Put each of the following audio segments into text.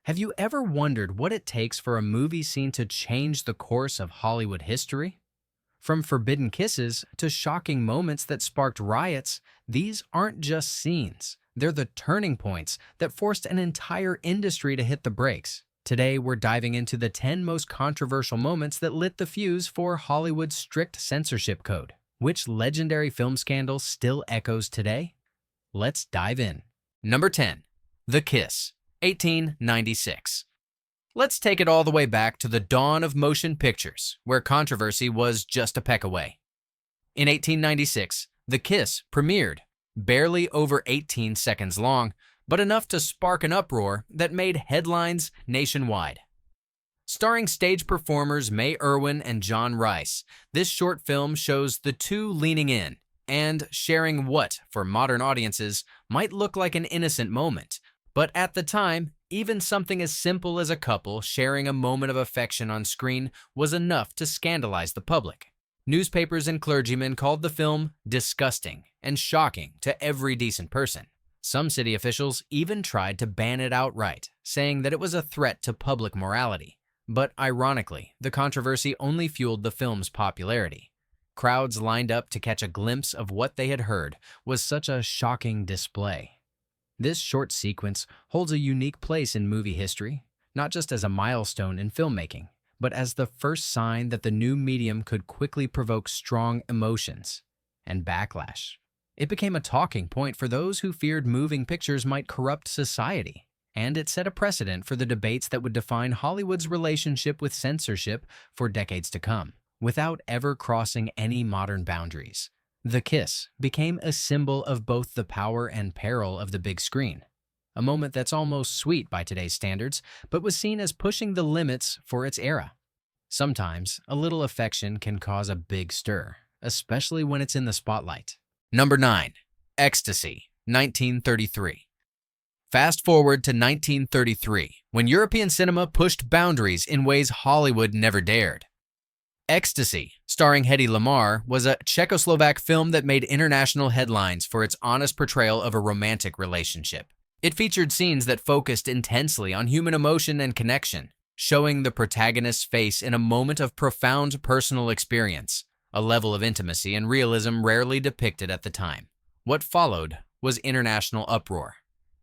Have you ever wondered what it takes for a movie scene to change the course of Hollywood history? From forbidden kisses to shocking moments that sparked riots, these aren't just scenes. They're the turning points that forced an entire industry to hit the brakes. Today, we're diving into the 10 most controversial moments that lit the fuse for Hollywood's strict censorship code. Which legendary film scandal still echoes today? Let's dive in. Number 10. The Kiss, 1896. Let's take it all the way back to the dawn of motion pictures, where controversy was just a peck away. In 1896, The Kiss premiered, barely over 18 seconds long, but enough to spark an uproar that made headlines nationwide. Starring stage performers May Irwin and John Rice, this short film shows the two leaning in and sharing what, for modern audiences, might look like an innocent moment. But at the time, even something as simple as a couple sharing a moment of affection on screen was enough to scandalize the public. Newspapers and clergymen called the film disgusting and shocking to every decent person. Some city officials even tried to ban it outright, saying that it was a threat to public morality. But ironically, the controversy only fueled the film's popularity. Crowds lined up to catch a glimpse of what they had heard was such a shocking display. This short sequence holds a unique place in movie history, not just as a milestone in filmmaking, but as the first sign that the new medium could quickly provoke strong emotions and backlash. It became a talking point for those who feared moving pictures might corrupt society, and it set a precedent for the debates that would define Hollywood's relationship with censorship for decades to come, without ever crossing any modern boundaries. The Kiss became a symbol of both the power and peril of the big screen, a moment that's almost sweet by today's standards, but was seen as pushing the limits for its era. Sometimes, a little affection can cause a big stir, especially when it's in the spotlight. Number 9. Ecstasy, 1933. Fast forward to 1933, when European cinema pushed boundaries in ways Hollywood never dared. Ecstasy, starring Hedy Lamarr, was a Czechoslovak film that made international headlines for its honest portrayal of a romantic relationship. It featured scenes that focused intensely on human emotion and connection, showing the protagonist's face in a moment of profound personal experience, a level of intimacy and realism rarely depicted at the time. What followed was international uproar.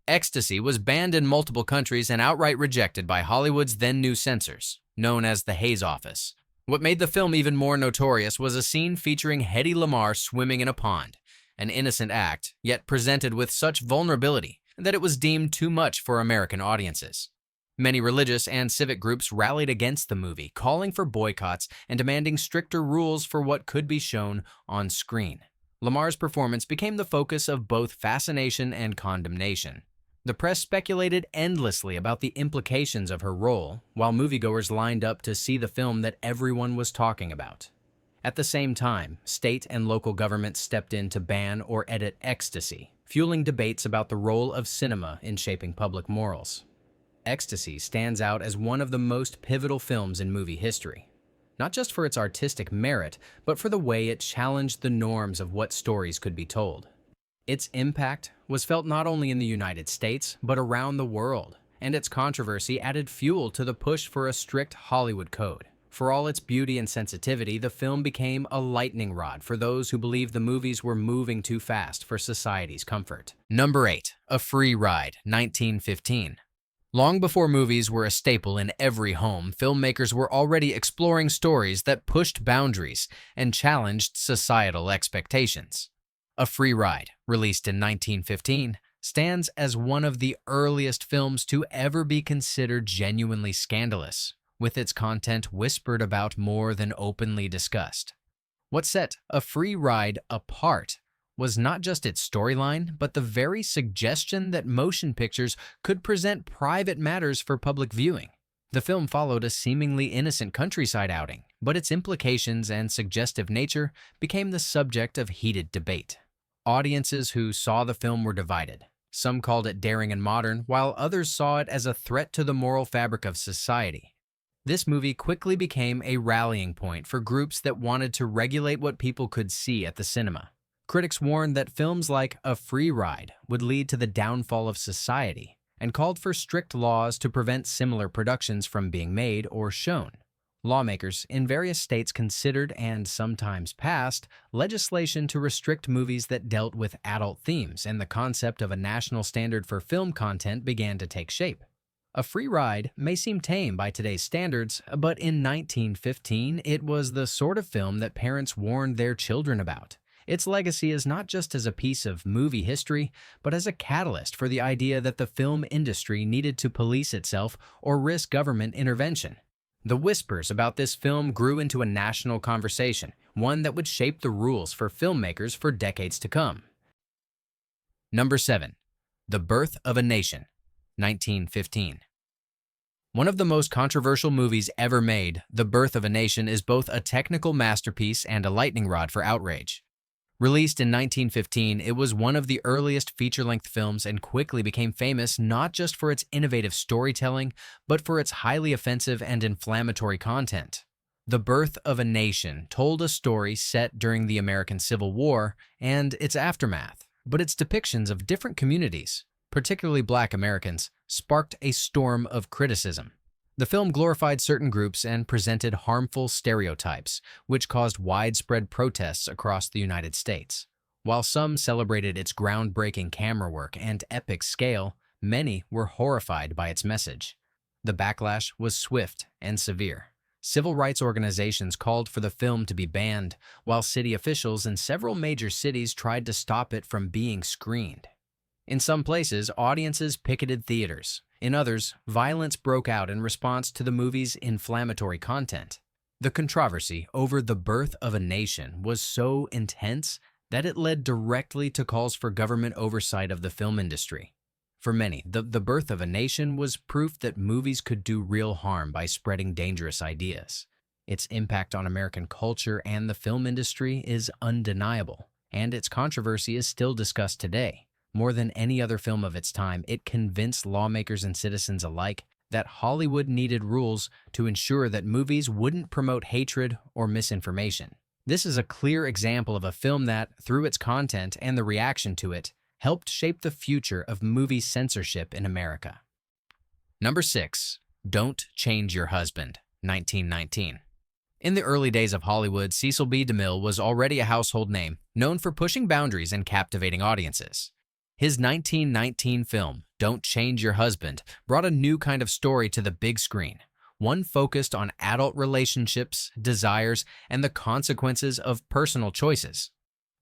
Ecstasy was banned in multiple countries and outright rejected by Hollywood's then-new censors, known as the Hays Office. What made the film even more notorious was a scene featuring Hedy Lamarr swimming in a pond, an innocent act, yet presented with such vulnerability that it was deemed too much for American audiences. Many religious and civic groups rallied against the movie, calling for boycotts and demanding stricter rules for what could be shown on screen. Lamarr's performance became the focus of both fascination and condemnation. The press speculated endlessly about the implications of her role, while moviegoers lined up to see the film that everyone was talking about. At the same time, state and local governments stepped in to ban or edit Ecstasy, fueling debates about the role of cinema in shaping public morals. Ecstasy stands out as one of the most pivotal films in movie history, not just for its artistic merit, but for the way it challenged the norms of what stories could be told. Its impact was felt not only in the United States, but around the world, and its controversy added fuel to the push for a strict Hollywood code. For all its beauty and sensitivity, the film became a lightning rod for those who believed the movies were moving too fast for society's comfort. Number 8. A Free Ride, 1915. Long before movies were a staple in every home, filmmakers were already exploring stories that pushed boundaries and challenged societal expectations. A Free Ride, released in 1915, stands as one of the earliest films to ever be considered genuinely scandalous, with its content whispered about more than openly discussed. What set A Free Ride apart was not just its storyline, but the very suggestion that motion pictures could present private matters for public viewing. The film followed a seemingly innocent countryside outing, but its implications and suggestive nature became the subject of heated debate. Audiences who saw the film were divided. Some called it daring and modern, while others saw it as a threat to the moral fabric of society. This movie quickly became a rallying point for groups that wanted to regulate what people could see at the cinema. Critics warned that films like A Free Ride would lead to the downfall of society, and called for strict laws to prevent similar productions from being made or shown. Lawmakers in various states considered and sometimes passed legislation to restrict movies that dealt with adult themes, and the concept of a national standard for film content began to take shape. A free ride may seem tame by today's standards, but in 1915, it was the sort of film that parents warned their children about. Its legacy is not just as a piece of movie history, but as a catalyst for the idea that the film industry needed to police itself or risk government intervention. The whispers about this film grew into a national conversation, one that would shape the rules for filmmakers for decades to come. Number 7. The Birth of a Nation, 1915. One of the most controversial movies ever made, The Birth of a Nation is both a technical masterpiece and a lightning rod for outrage. Released in 1915, it was one of the earliest feature-length films and quickly became famous not just for its innovative storytelling, but for its highly offensive and inflammatory content. The Birth of a Nation told a story set during the American Civil War and its aftermath, but its depictions of different communities, particularly Black Americans, sparked a storm of criticism. The film glorified certain groups and presented harmful stereotypes, which caused widespread protests across the United States. While some celebrated its groundbreaking camera work and epic scale, many were horrified by its message. The backlash was swift and severe. Civil rights organizations called for the film to be banned, while city officials in several major cities tried to stop it from being screened. In some places, audiences picketed theaters. In others, violence broke out in response to the movie's inflammatory content. The controversy over The Birth of a Nation was so intense that it led directly to calls for government oversight of the film industry. For many, the Birth of a Nation was proof that movies could do real harm by spreading dangerous ideas. Its impact on American culture and the film industry is undeniable, and its controversy is still discussed today. More than any other film of its time, it convinced lawmakers and citizens alike that Hollywood needed rules to ensure that movies wouldn't promote hatred or misinformation. This is a clear example of a film that, through its content and the reaction to it, helped shape the future of movie censorship in America. Number 6. Don't Change Your Husband, 1919. In the early days of Hollywood, Cecil B. DeMille was already a household name, known for pushing boundaries and captivating audiences. His 1919 film, Don't Change Your Husband, brought a new kind of story to the big screen, one focused on adult relationships, desires, and the consequences of personal choices.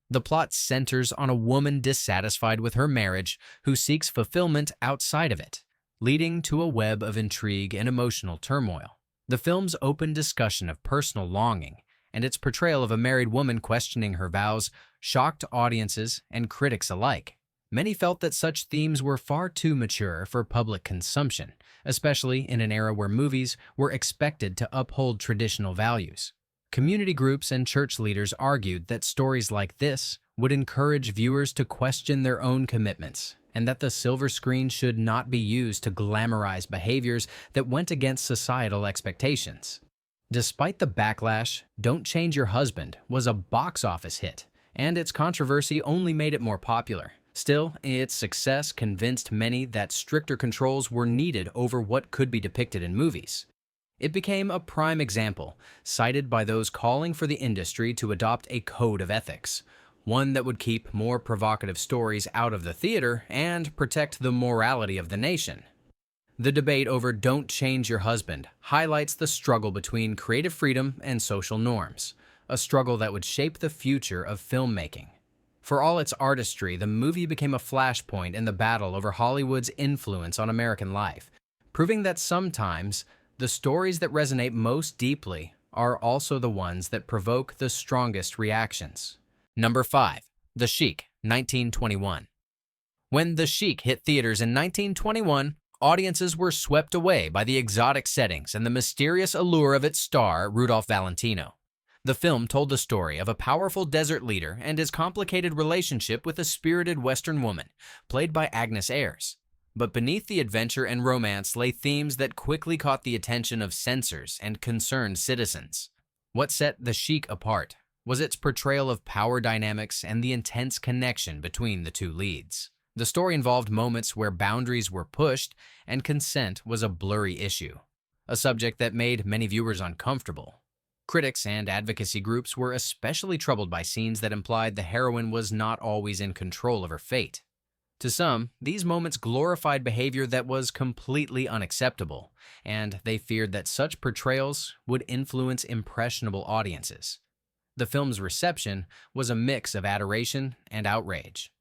The plot centers on a woman dissatisfied with her marriage who seeks fulfillment outside of it, leading to a web of intrigue and emotional turmoil. The film's open discussion of personal longing and its portrayal of a married woman questioning her vows shocked audiences and critics alike. Many felt that such themes were far too mature for public consumption, especially in an era where movies were expected to uphold traditional values. Community groups and church leaders argued that stories like this would encourage viewers to question their own commitments, and that the silver screen should not be used to glamorize behaviors that went against societal expectations. Despite the backlash, Don't Change Your Husband was a box office hit, and its controversy only made it more popular. Still, its success convinced many that stricter controls were needed over what could be depicted in movies. It became a prime example, cited by those calling for the industry to adopt a code of ethics, one that would keep more provocative stories out of the theater and protect the morality of the nation. The debate over Don't Change Your Husband highlights the struggle between creative freedom and social norms, a struggle that would shape the future of filmmaking. For all its artistry, the movie became a flashpoint in the battle over Hollywood's influence on American life, proving that sometimes the stories that resonate most deeply are also the ones that provoke the strongest reactions. Number 5. The Chic, 1921. When The Chic hit theaters in 1921, audiences were swept away by the exotic settings and the mysterious allure of its star, Rudolph Valentino. The film told the story of a powerful desert leader and his complicated relationship with a spirited Western woman, played by Agnes Ayres. But beneath the adventure and romance lay themes that quickly caught the attention of censors and concerned citizens. What set The Chic apart was its portrayal of power dynamics and the intense connection between the two leads. The story involved moments where boundaries were pushed and consent was a blurry issue, a subject that made many viewers uncomfortable. Critics and advocacy groups were especially troubled by scenes that implied the heroine was not always in control of her fate. To some, these moments glorified behavior that was completely unacceptable, and they feared that such portrayals would influence impressionable audiences. The film's reception was a mix of adoration and outrage.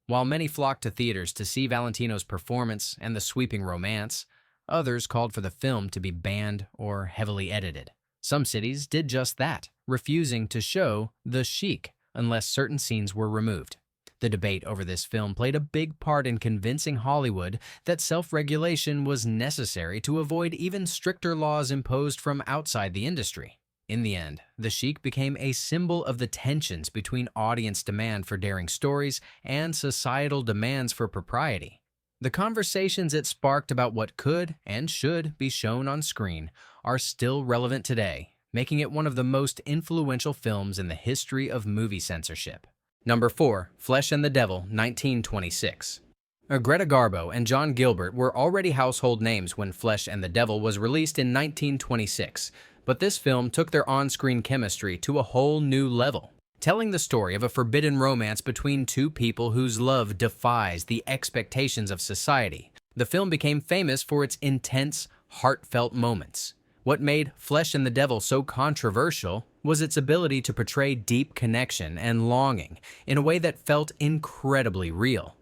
While many flocked to theaters to see Valentino's performance and the sweeping romance, others called for the film to be banned or heavily edited. Some cities did just that, refusing to show the Chic unless certain scenes were removed. The debate over this film played a big part in convincing Hollywood that self-regulation was necessary to avoid even stricter laws imposed from outside the industry. In the end, the Chic became a symbol of the tensions between audience demand for daring stories and societal demands for propriety. The conversations it sparked about what could and should be shown on screen are still relevant today, making it one of the most influential films in the history of movie censorship. Number 4. Flesh and the Devil, 1926. Greta Garbo and John Gilbert were already household names when Flesh and the Devil was released in 1926, but this film took their on-screen chemistry to a whole new level, telling the story of a forbidden romance between two people whose love defies the expectations of society. The film became famous for its intense, heartfelt moments. What made Flesh and the Devil so controversial was its ability to portray deep connection and longing in a way that felt incredibly real.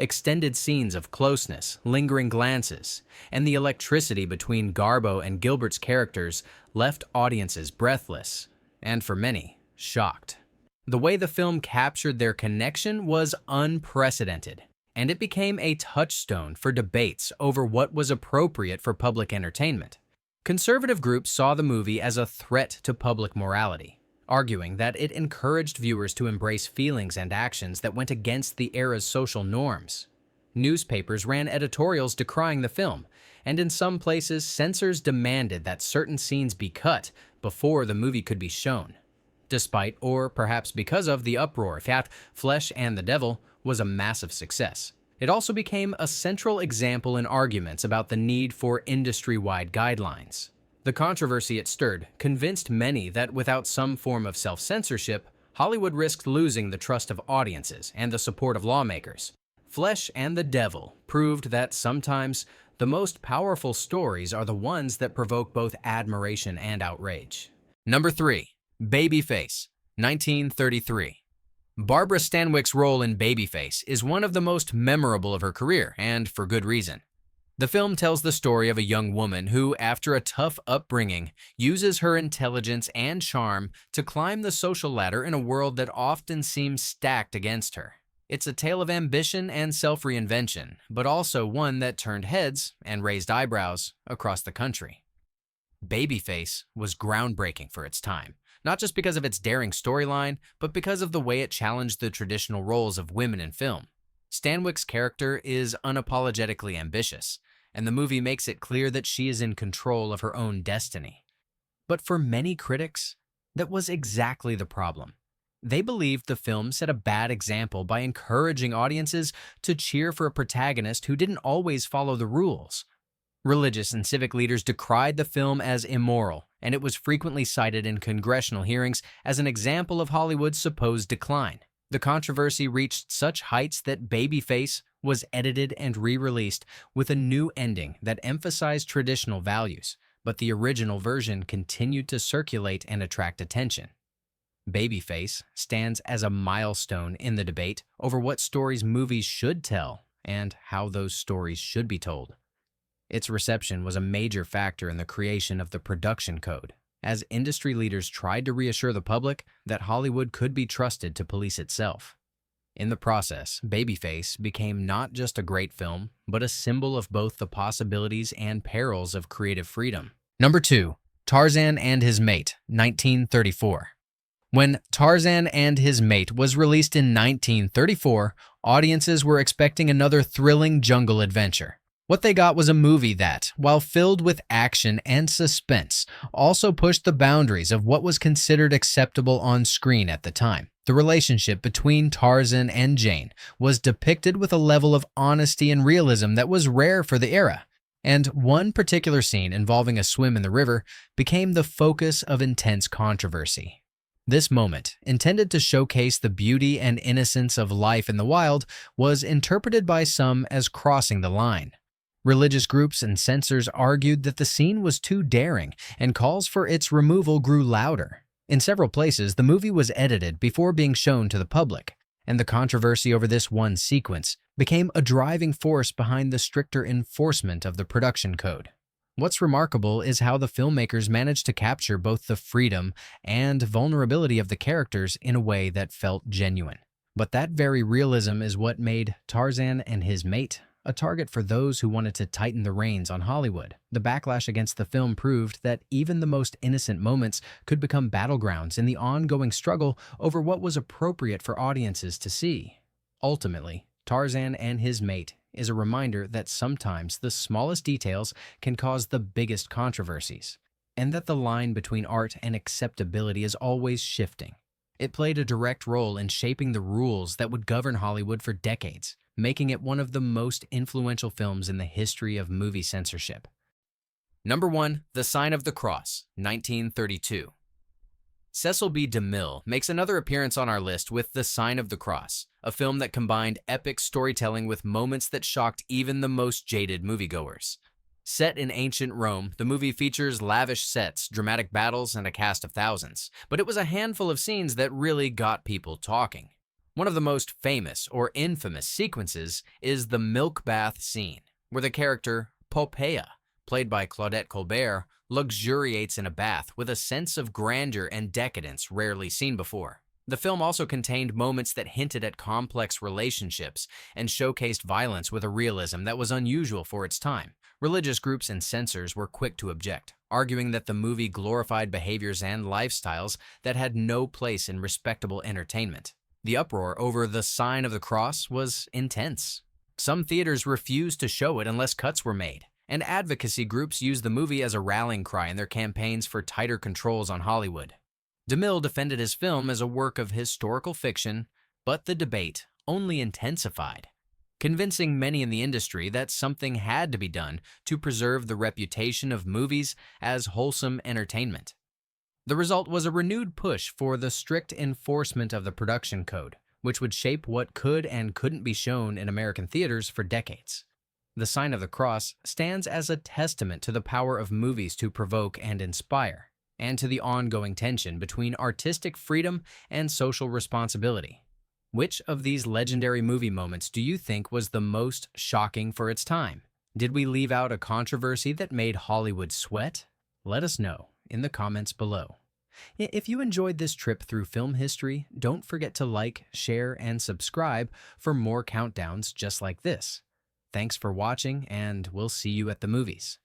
Extended scenes of closeness, lingering glances, and the electricity between Garbo and Gilbert's characters left audiences breathless, and for many, shocked. The way the film captured their connection was unprecedented, and it became a touchstone for debates over what was appropriate for public entertainment. Conservative groups saw the movie as a threat to public morality, arguing that it encouraged viewers to embrace feelings and actions that went against the era's social norms. Newspapers ran editorials decrying the film, and in some places, censors demanded that certain scenes be cut before the movie could be shown. Despite, or perhaps because of, the uproar, Flesh and the Devil was a massive success. It also became a central example in arguments about the need for industry-wide guidelines. The controversy it stirred convinced many that without some form of self-censorship, Hollywood risked losing the trust of audiences and the support of lawmakers. Flesh and the Devil proved that sometimes the most powerful stories are the ones that provoke both admiration and outrage. Number 3. Babyface, 1933. Barbara Stanwyck's role in Babyface is one of the most memorable of her career, and for good reason. The film tells the story of a young woman who, after a tough upbringing, uses her intelligence and charm to climb the social ladder in a world that often seems stacked against her. It's a tale of ambition and self-reinvention, but also one that turned heads and raised eyebrows across the country. Babyface was groundbreaking for its time, not just because of its daring storyline, but because of the way it challenged the traditional roles of women in film. Stanwyck's character is unapologetically ambitious, and the movie makes it clear that she is in control of her own destiny. But for many critics, that was exactly the problem. They believed the film set a bad example by encouraging audiences to cheer for a protagonist who didn't always follow the rules. Religious and civic leaders decried the film as immoral, and it was frequently cited in congressional hearings as an example of Hollywood's supposed decline. The controversy reached such heights that Babyface was edited and re-released with a new ending that emphasized traditional values, but the original version continued to circulate and attract attention. Babyface stands as a milestone in the debate over what stories movies should tell and how those stories should be told. Its reception was a major factor in the creation of the production code, as industry leaders tried to reassure the public that Hollywood could be trusted to police itself. In the process, Babyface became not just a great film, but a symbol of both the possibilities and perils of creative freedom. Number 2. Tarzan and His Mate, 1934. When Tarzan and His Mate was released in 1934, audiences were expecting another thrilling jungle adventure. What they got was a movie that, while filled with action and suspense, also pushed the boundaries of what was considered acceptable on screen at the time. The relationship between Tarzan and Jane was depicted with a level of honesty and realism that was rare for the era, and one particular scene involving a swim in the river became the focus of intense controversy. This moment, intended to showcase the beauty and innocence of life in the wild, was interpreted by some as crossing the line. Religious groups and censors argued that the scene was too daring, and calls for its removal grew louder. In several places, the movie was edited before being shown to the public, and the controversy over this one sequence became a driving force behind the stricter enforcement of the production code. What's remarkable is how the filmmakers managed to capture both the freedom and vulnerability of the characters in a way that felt genuine. But that very realism is what made Tarzan and His Mate a target for those who wanted to tighten the reins on Hollywood. The backlash against the film proved that even the most innocent moments could become battlegrounds in the ongoing struggle over what was appropriate for audiences to see. Ultimately, Tarzan and His Mate is a reminder that sometimes the smallest details can cause the biggest controversies, and that the line between art and acceptability is always shifting. It played a direct role in shaping the rules that would govern Hollywood for decades, making it one of the most influential films in the history of movie censorship. Number 1. The Sign of the Cross, 1932. Cecil B. DeMille makes another appearance on our list with The Sign of the Cross, a film that combined epic storytelling with moments that shocked even the most jaded moviegoers. Set in ancient Rome, the movie features lavish sets, dramatic battles, and a cast of thousands, but it was a handful of scenes that really got people talking. One of the most famous or infamous sequences is the milk bath scene, where the character Poppaea, played by Claudette Colbert, luxuriates in a bath with a sense of grandeur and decadence rarely seen before. The film also contained moments that hinted at complex relationships and showcased violence with a realism that was unusual for its time. Religious groups and censors were quick to object, arguing that the movie glorified behaviors and lifestyles that had no place in respectable entertainment. The uproar over The Sign of the Cross was intense. Some theaters refused to show it unless cuts were made, and advocacy groups used the movie as a rallying cry in their campaigns for tighter controls on Hollywood. DeMille defended his film as a work of historical fiction, but the debate only intensified, convincing many in the industry that something had to be done to preserve the reputation of movies as wholesome entertainment. The result was a renewed push for the strict enforcement of the production code, which would shape what could and couldn't be shown in American theaters for decades. The Sign of the Cross stands as a testament to the power of movies to provoke and inspire, and to the ongoing tension between artistic freedom and social responsibility. Which of these legendary movie moments do you think was the most shocking for its time? Did we leave out a controversy that made Hollywood sweat? Let us know in the comments below. If you enjoyed this trip through film history, don't forget to like, share, and subscribe for more countdowns just like this. Thanks for watching, and we'll see you at the movies.